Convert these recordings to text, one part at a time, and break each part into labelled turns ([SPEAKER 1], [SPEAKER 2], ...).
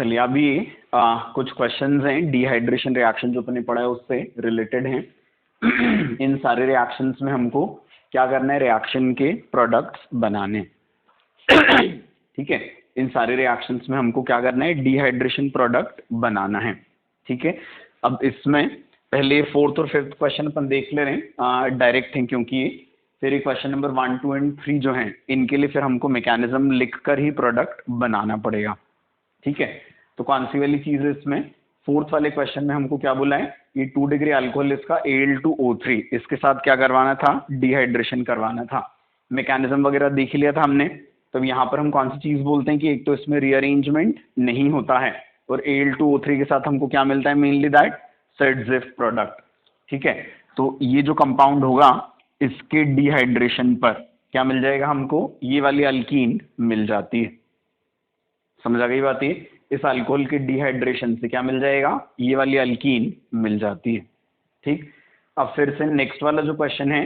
[SPEAKER 1] चलिए अभी कुछ क्वेश्चंस हैं डिहाइड्रेशन रिएक्शन जो अपने पढ़ा है उससे रिलेटेड हैं। इन सारे रिएक्शंस में हमको क्या करना है, रिएक्शन के प्रोडक्ट्स बनाने। ठीक है, इन सारे रिएक्शंस में हमको क्या करना है, डिहाइड्रेशन प्रोडक्ट बनाना है। ठीक है, अब इसमें पहले फोर्थ और फिफ्थ क्वेश्चन अपन देख ले रहे हैं डायरेक्ट हैं, क्योंकि फिर क्वेश्चन नंबर 1, 2 एंड 3 जो हैं इनके लिए फिर हमको मैकेनिज्म लिखकर ही प्रोडक्ट बनाना पड़ेगा। ठीक है, तो कौन सी वाली चीज है इसमें, फोर्थ वाले क्वेश्चन में हमको क्या बोला है, ये 2 डिग्री अल्कोहल इसका Al2O3 इसके साथ क्या करवाना था, डिहाइड्रेशन करवाना था। मैकेनिज्म वगैरह देख लिया था हमने। तो यहाँ पर हम कौन सी चीज बोलते हैं कि एक तो इसमें रीअरेंजमेंट नहीं होता है और Al2O3 के साथ हमको क्या मिलता है, मेनली दैट सेडजिफ प्रोडक्ट। ठीक है, तो ये जो कंपाउंड होगा इसके डिहाइड्रेशन पर क्या मिल जाएगा हमको, ये वाली अल्कीन मिल जाती है। समझ आ गई बात, ये इस अल्कोहल के डिहाइड्रेशन से क्या मिल जाएगा, ये वाली अल्कीन मिल जाती है। ठीक, अब फिर से नेक्स्ट वाला जो क्वेश्चन है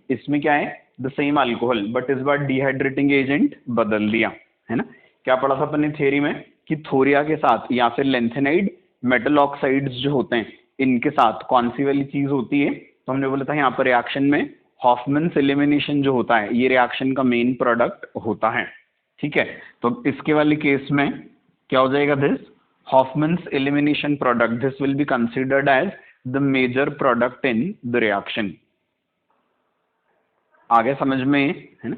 [SPEAKER 1] इसमें क्या है, द सेम अल्कोहल बट इस बार डिहाइड्रेटिंग एजेंट बदल दिया है ना। क्या पढ़ा था अपने थ्योरी में कि थोरिया के साथ या फिर लेंथेनाइड मेटल ऑक्साइड्स जो होते हैं इनके साथ कौन सी वाली चीज होती है, तो हमने बोला था यहाँ पर रिएक्शन में हॉफमैन्स एलिमिनेशन जो होता है ये रिएक्शन का मेन प्रोडक्ट होता है। ठीक है, तो इसके वाले केस में क्या हो जाएगा, this Hofmann's elimination product this will be considered as the major product in the reaction. आगे समझ में है ना।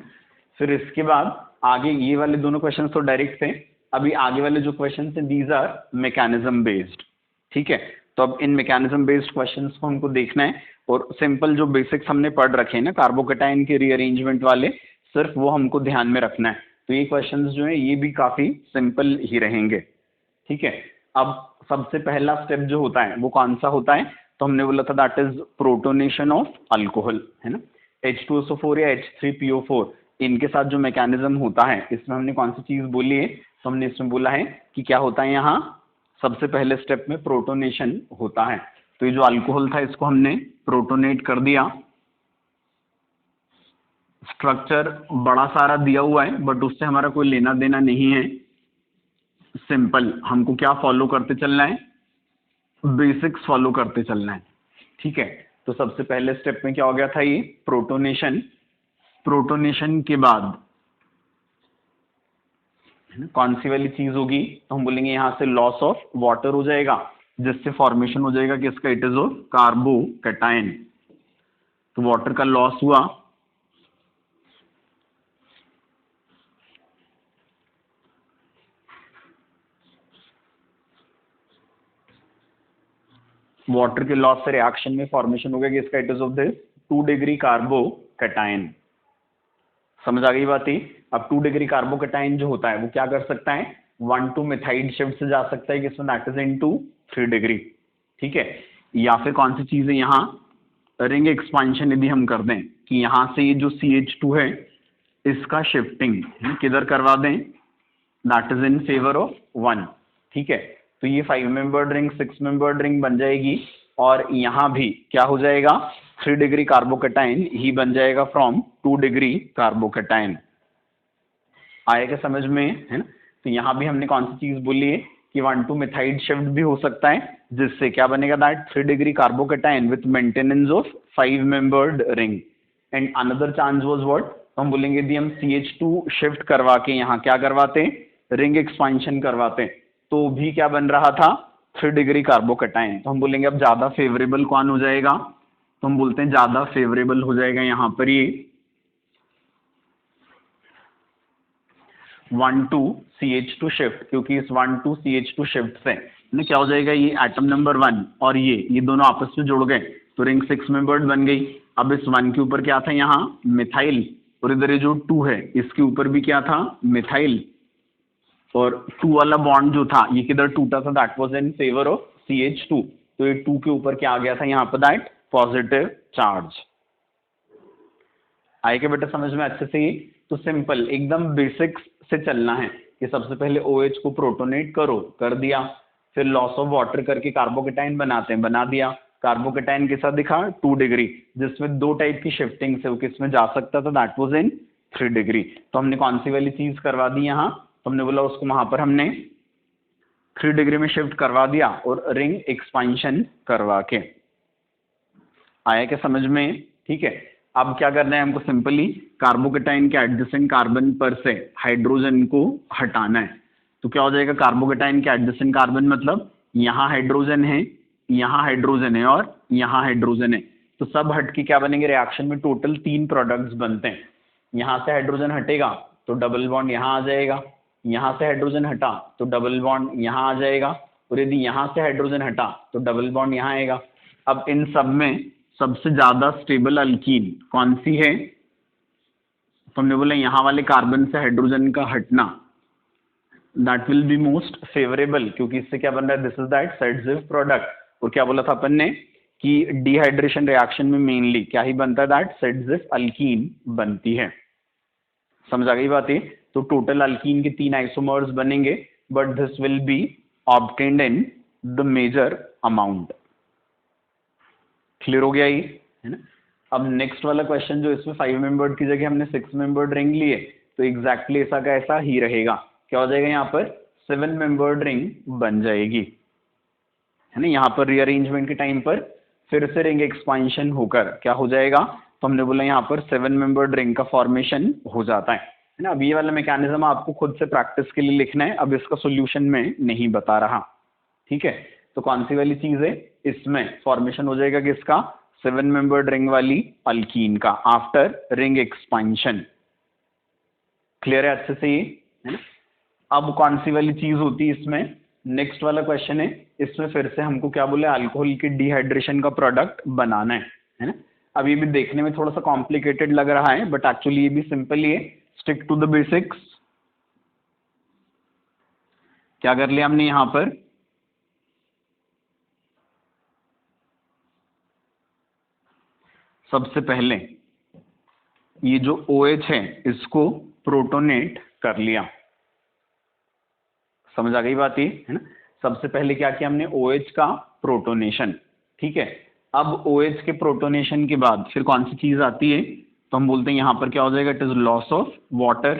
[SPEAKER 1] फिर इसके बाद आगे ये वाले दोनों क्वेश्चन तो डायरेक्ट थे, अभी आगे वाले जो क्वेश्चन थे दीज आर मैकेनिज्म बेस्ड। ठीक है, तो अब इन मैकेनिज्म बेस्ड क्वेश्चंस को हमको देखना है और सिंपल जो बेसिक्स हमने पढ़ रखे हैं ना कार्बोकेटाइन के रीअरेंजमेंट वाले, सिर्फ वो हमको ध्यान में रखना है। तो ये क्वेश्चंस जो है ये भी काफी सिंपल ही रहेंगे। ठीक है, अब सबसे पहला स्टेप जो होता है वो कौन सा होता है, तो हमने बोला था that is protonation of alcohol है ना। H2SO4 या H3PO4 इनके साथ जो मैकेनिज्म होता है इसमें हमने कौन सी चीज बोली है, तो हमने इसमें बोला है कि क्या होता है, यहाँ सबसे पहले स्टेप में प्रोटोनेशन होता है। तो ये जो अल्कोहल था इसको हमने प्रोटोनेट कर दिया। स्ट्रक्चर बड़ा सारा दिया हुआ है बट उससे हमारा कोई लेना देना नहीं है, सिंपल हमको क्या फॉलो करते चलना है, बेसिक्स फॉलो करते चलना है। ठीक है, तो सबसे पहले स्टेप में क्या हो गया था, ये प्रोटोनेशन। प्रोटोनेशन के बाद कौन सी वाली चीज होगी, तो हम बोलेंगे यहां से लॉस ऑफ वाटर हो जाएगा, जिससे फॉर्मेशन हो जाएगा किसका, इट इज ऑफ कार्बोकैटायन। तो वाटर का लॉस हुआ, वाटर के लॉस से रिएक्शन में फॉर्मेशन हो गया किसका, it is of this 2 degree carbocation. समझ आ गई बात ही। अब 2 डिग्री कार्बोकैटायन जो होता है वो क्या कर सकता है, 1,2 मिथाइल शिफ्ट से जा सकता है किसमें, दैट इज इनटू 3 डिग्री। ठीक है, या फिर कौन सी चीज है, यहाँ रिंग एक्सपांशन यदि हम कर दें कि यहाँ से ये जो CH2 है इसका शिफ्टिंग किधर करवा दें, that is in favour of 1। ठीक है, तो ये 5 मेंबर्ड रिंग 6 मेंबर्ड रिंग बन जाएगी और यहाँ भी क्या हो जाएगा, 3 डिग्री कार्बोकैटायन ही बन जाएगा फ्रॉम 2 डिग्री कार्बोकैटायन। आएगा समझ में है ना। तो यहाँ भी हमने कौन सी चीज बोली है कि 1,2 मिथाइल शिफ्ट भी हो सकता है, जिससे क्या बनेगा, that 3 degree carbocation with maintenance of 5 membered ring. And another chance was what, तो हम बोलेंगे यदि हम CH2 शिफ्ट करवा के यहाँ क्या करवाते, रिंग एक्सपांशन करवाते, तो भी क्या बन रहा था, 3 डिग्री कार्बोकैटायन। तो हम बोलेंगे अब ज्यादा फेवरेबल कौन हो जाएगा, तो हम बोलते हैं ज्यादा फेवरेबल हो जाएगा यहाँ पर ये 1,2 CH2 शिफ्ट, क्योंकि इस 1,2 CH2 शिफ्ट से क्या हो जाएगा, ये एटम नंबर 1 और ये दोनों आपस में जुड़ गए तो रिंग 6 मेंबर्ड बन गई। अब इस 1 के ऊपर क्या था, यहाँ मिथाइल, और इधर ये जो 2 है इसके ऊपर भी क्या था, मिथाइल, और 2 वाला बॉन्ड जो था ये किधर टूटा था, that was in favour of CH2। तो ये 2 के ऊपर क्या आ गया था यहाँ पर, दैट पॉजिटिव चार्ज। आए क्या बेटा समझ में अच्छे से ही। तो सिंपल एकदम बेसिक्स से चलना है कि सबसे पहले OH को प्रोटोनेट करो, कर दिया, फिर लॉस ऑफ वाटर करके कार्बोकैटायन बनाते हैं, बना दिया। कार्बोकैटायन के साथ दिखा 2 डिग्री, जिसमें 2 टाइप की शिफ्टिंग से वो किसमें जा सकता था, दैट वाज इन 3 डिग्री। तो हमने कौन सी वाली चीज करवा दी यहाँ, तो हमने बोला उसको वहां पर हमने 3 डिग्री में शिफ्ट करवा दिया और रिंग एक्सपांशन करवा के। आया क्या समझ में? ठीक है, अब क्या करना है हमको, सिंपली कार्बोकेटाइन के एडजेसेंट कार्बन पर से हाइड्रोजन को हटाना है। तो क्या हो जाएगा, कार्बोकेटाइन के एडजेसेंट कार्बन मतलब यहाँ हाइड्रोजन है, यहाँ हाइड्रोजन है और यहाँ हाइड्रोजन है, तो सब हट के क्या बनेंगे, रिएक्शन में टोटल 3 प्रोडक्ट्स बनते हैं। यहाँ से हाइड्रोजन हटेगा तो डबल बॉन्ड यहाँ आ जाएगा, यहाँ से हाइड्रोजन हटा तो डबल बॉन्ड यहाँ आ जाएगा, और यदि यहाँ से हाइड्रोजन हटा तो डबल बॉन्ड यहाँ आएगा। अब इन सब में सबसे ज्यादा स्टेबल अल्कीन कौन सी है? तो हमने बोला यहाँ वाले कार्बन से हाइड्रोजन का हटना, that will be most favourable, क्योंकि इससे क्या बन रहा है, दिस इज दैट सेडजिव प्रोडक्ट। और क्या बोला था अपन ने कि डिहाइड्रेशन रिएक्शन में मेनली क्या ही बनता है, दैट सेडजिव अल्कीन बनती है। समझ आ गई बात है? तो टोटल अल्कीन के 3 आइसोमर्स बनेंगे, but this will be obtained in the major amount. Clear हो गया ये, है ना? अब नेक्स्ट वाला क्वेश्चन जो इसमें 5 मेंबर्ड की जगह हमने 6 मेंबर्ड रिंग लिए, तो एग्जैक्टली ऐसा का ऐसा ही रहेगा। क्या हो जाएगा, यहाँ पर 7 मेंबर्ड रिंग बन जाएगी, है ना? यहाँ पर रीअरेंजमेंट के टाइम पर फिर से रिंग एक्सपांशन होकर क्या हो जाएगा, तो हमने बोला यहाँ पर 7 मेंबर्ड रिंग का फॉर्मेशन हो जाता है ना? अब ये वाला मैकेनिज्म आपको खुद से प्रैक्टिस के लिए लिखना है, अब इसका सोल्यूशन में नहीं बता रहा, ठीक है? तो कौन सी वाली चीज है, इसमें फॉर्मेशन हो जाएगा किसका, 7 मेंबर्ड रिंग वाली अल्कीन का आफ्टर रिंग एक्सपांशन। क्लियर है अच्छे से ये, है ना? अब कौन सी वाली चीज होती है इसमें, नेक्स्ट वाला क्वेश्चन है, इसमें फिर से हमको क्या बोले, अल्कोहल के डिहाइड्रेशन का प्रोडक्ट बनाना है ना? अब ये भी देखने में थोड़ा सा कॉम्प्लिकेटेड लग रहा है, बट एक्चुअली ये भी सिंपल ही है। Stick to the basics. क्या कर लिया हमने यहां पर, सबसे पहले ये जो OH है इसको प्रोटोनेट कर लिया। समझ आ गई बात ये, है ना? सबसे पहले क्या किया हमने, OH का प्रोटोनेशन, ठीक है? अब OH के प्रोटोनेशन के बाद फिर कौन सी चीज आती है, तो हम बोलते हैं यहां पर क्या हो जाएगा, it is loss of water.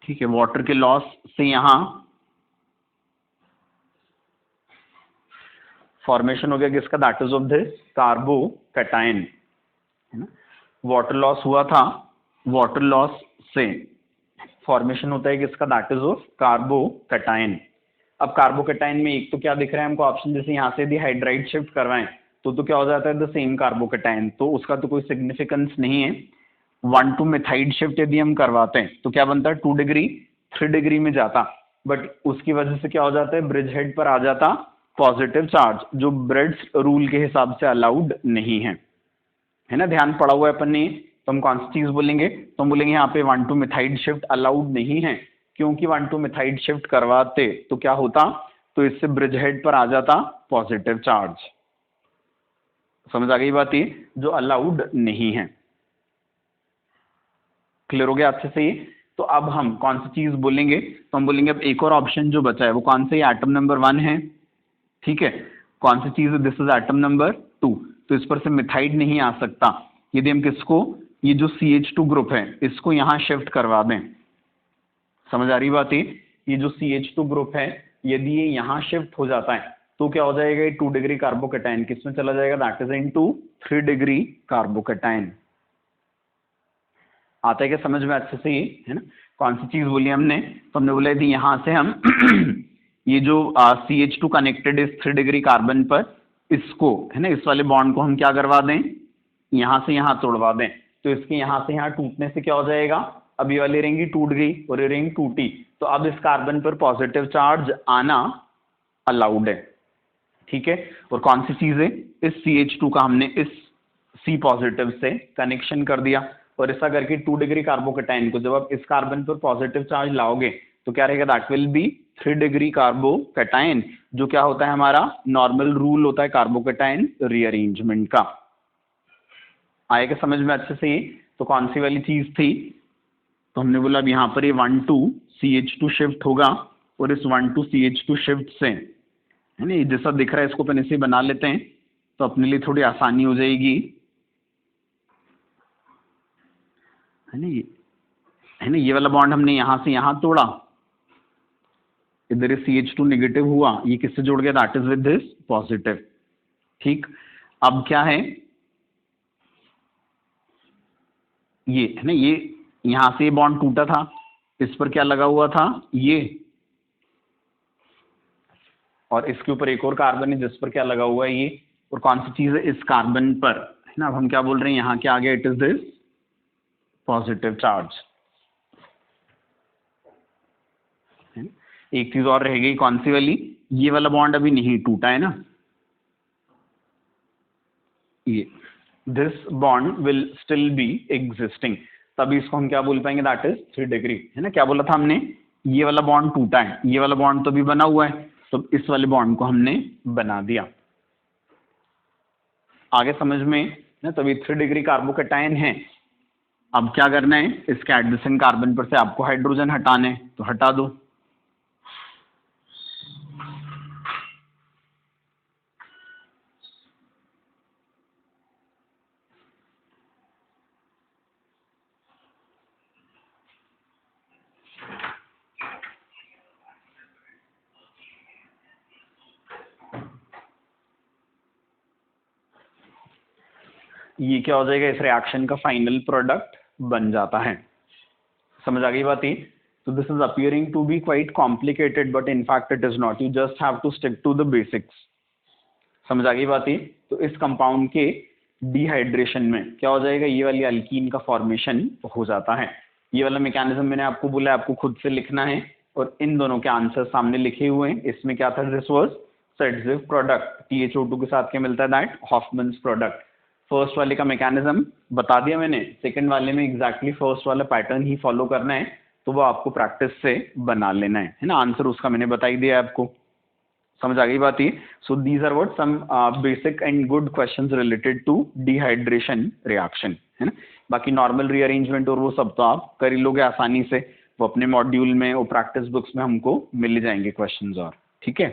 [SPEAKER 1] ठीक है, वाटर के लॉस से यहां फॉर्मेशन हो गया किसका, that is of this carbocation, है ना? वाटर लॉस हुआ था, वाटर लॉस से फॉर्मेशन होता है किसका, दैट इज ऑफ कार्बोकैटायन। अब कार्बोकैटायन में एक तो क्या दिख रहा है हमको ऑप्शन, जैसे यहाँ से यदि हाइड्राइड शिफ्ट करवाएं तो क्या हो जाता है, द सेम कार्बोकैटायन, तो उसका तो कोई सिग्निफिकेंस नहीं है। 1 to मिथाइड शिफ्ट यदि हम करवाते हैं तो क्या बनता है, 2 डिग्री 3 डिग्री में जाता, बट उसकी वजह से क्या हो जाता है, ब्रिज हेड पर आ जाता पॉजिटिव चार्ज, जो ब्रेड्स रूल के हिसाब से अलाउड नहीं है, है ना? ध्यान पड़ा हुआ है अपन ने। तो हम कौन सी चीज बोलेंगे, तो हम बोलेंगे यहाँ पे 1 to मिथाइड शिफ्ट अलाउड नहीं है, क्योंकि 1 to मिथाइड शिफ्ट करवाते तो क्या होता, तो इससे ब्रिज हेड पर आ जाता पॉजिटिव चार्ज। समझ आ गई बात ये, जो अलाउड नहीं है। क्लियर हो गया अच्छे से ये? तो अब हम कौन सी चीज बोलेंगे, तो हम बोलेंगे अब एक और ऑप्शन जो बचा है वो कौन सा, एटम नंबर 1 है, ठीक है? कौन सी चीज है, दिस इज एटम नंबर 2, तो इस पर से मिथाइड नहीं आ सकता यदि हम किसको, ये जो CH2 ग्रुप है इसको यहां शिफ्ट करवा दें। समझ आ रही बात है? ये जो CH2 ग्रुप है यदि ये यहां शिफ्ट हो जाता है तो क्या हो जाएगा, ये 2 डिग्री कार्बोकैटायन किसमें चला जाएगा, that is into 3 degree carbocation. आता है क्या समझ में अच्छे से ये, है ना? कौन सी चीज बोली हमने, तो हमने बोला यदि यहां से हम ये जो CH2 कनेक्टेड इस 3 डिग्री कार्बन पर, इसको, है ना, इस वाले बॉन्ड को हम क्या करवा दें, यहां से यहां तोड़वा दें, तो इसके यहां से यहां टूटने से क्या हो जाएगा, अब ये वाली रिंग टूट गई और ये रिंग टूटी, तो अब इस कार्बन पर पॉजिटिव चार्ज आना अलाउड है, ठीक है? और कौन सी चीज है, इस CH2 का हमने इस C पॉजिटिव से कनेक्शन कर दिया, और ऐसा करके 2 डिग्री कार्बोकैटायन को जब आप इस कार्बन पर पॉजिटिव चार्ज लाओगे तो क्या रहेगा, that will be 3 degree carbocation, जो क्या होता है हमारा नॉर्मल रूल होता है कार्बोकैटायन रीअरेंजमेंट का। आएगा समझ में अच्छे से ये? तो कौन सी वाली चीज थी, तो हमने बोला अब यहाँ पर ये 1 to CH2 शिफ्ट होगा, और इस 1 to CH2 शिफ्ट से, है ना, ये जैसा दिख रहा है इसको अपन ऐसे बना लेते हैं तो अपने लिए थोड़ी आसानी हो जाएगी, है ना? है ना, ये वाला बॉन्ड हमने यहां से यहां तोड़ा, इधर CH2 नेगेटिव हुआ, ये किससे जुड़ गया, that is with this positive. ठीक, अब क्या है, ये है ना, ये यहां से बॉन्ड टूटा था, इस पर क्या लगा हुआ था, ये, और इसके ऊपर एक और कार्बन है जिस पर क्या लगा हुआ है, ये, और कौन सी चीज है, इस कार्बन पर, है ना। अब हम क्या बोल रहे हैं, यहां क्या आ गया, it is this positive charge. एक चीज और रह गई, कौन सी वाली, ये वाला बॉन्ड अभी नहीं टूटा है ना, ये, this bond will still be existing, तभी इसको हम क्या बोल पाएंगे, दैट इज 3 डिग्री, है ना। क्या बोला था हमने, ये वाला बॉन्ड टूटा है, ये वाला बॉन्ड तो भी बना हुआ है, तो इस वाले बॉन्ड को हमने बना दिया। आगे समझ में ना, तभी 3 डिग्री कार्बोकैटायन है। अब क्या करना है, इसके एडजेसेंट कार्बन पर से आपको हाइड्रोजन हटाने, तो हटा दो। ये क्या हो जाएगा, इस रिएक्शन का फाइनल प्रोडक्ट बन जाता है। समझ आ गई बात ये। तो this is appearing to be quite complicated, but in fact it is not, you just have to stick to the basics. समझ आ गई बात ये। तो इस कंपाउंड के डिहाइड्रेशन में क्या हो जाएगा, ये वाली अल्कीन का फॉर्मेशन हो जाता है। ये वाला मैकेनिज्म मैंने आपको बोला आपको खुद से लिखना है, और इन दोनों के आंसर सामने लिखे हुए हैं। इसमें क्या था, दिस वाज सेडजिव प्रोडक्ट, THO2 के साथ क्या मिलता है, दैट हॉफमन्स प्रोडक्ट। फर्स्ट वाले का मैकेनिज्म बता दिया मैंने, सेकंड वाले में एग्जैक्टली फर्स्ट वाला पैटर्न ही फॉलो करना है, तो वो आपको प्रैक्टिस से बना लेना है ना। आंसर उसका मैंने बता ही दिया आपको। समझ आ गई बात ये। So these are what some basic and good questions related to dehydration reaction, है ना। बाकी नॉर्मल रीअरेंजमेंट और वो सब तो आप कर ही लोगे आसानी से, वो अपने मॉड्यूल में, वो प्रैक्टिस बुक्स में हमको मिल जाएंगे क्वेश्चंस और, ठीक है।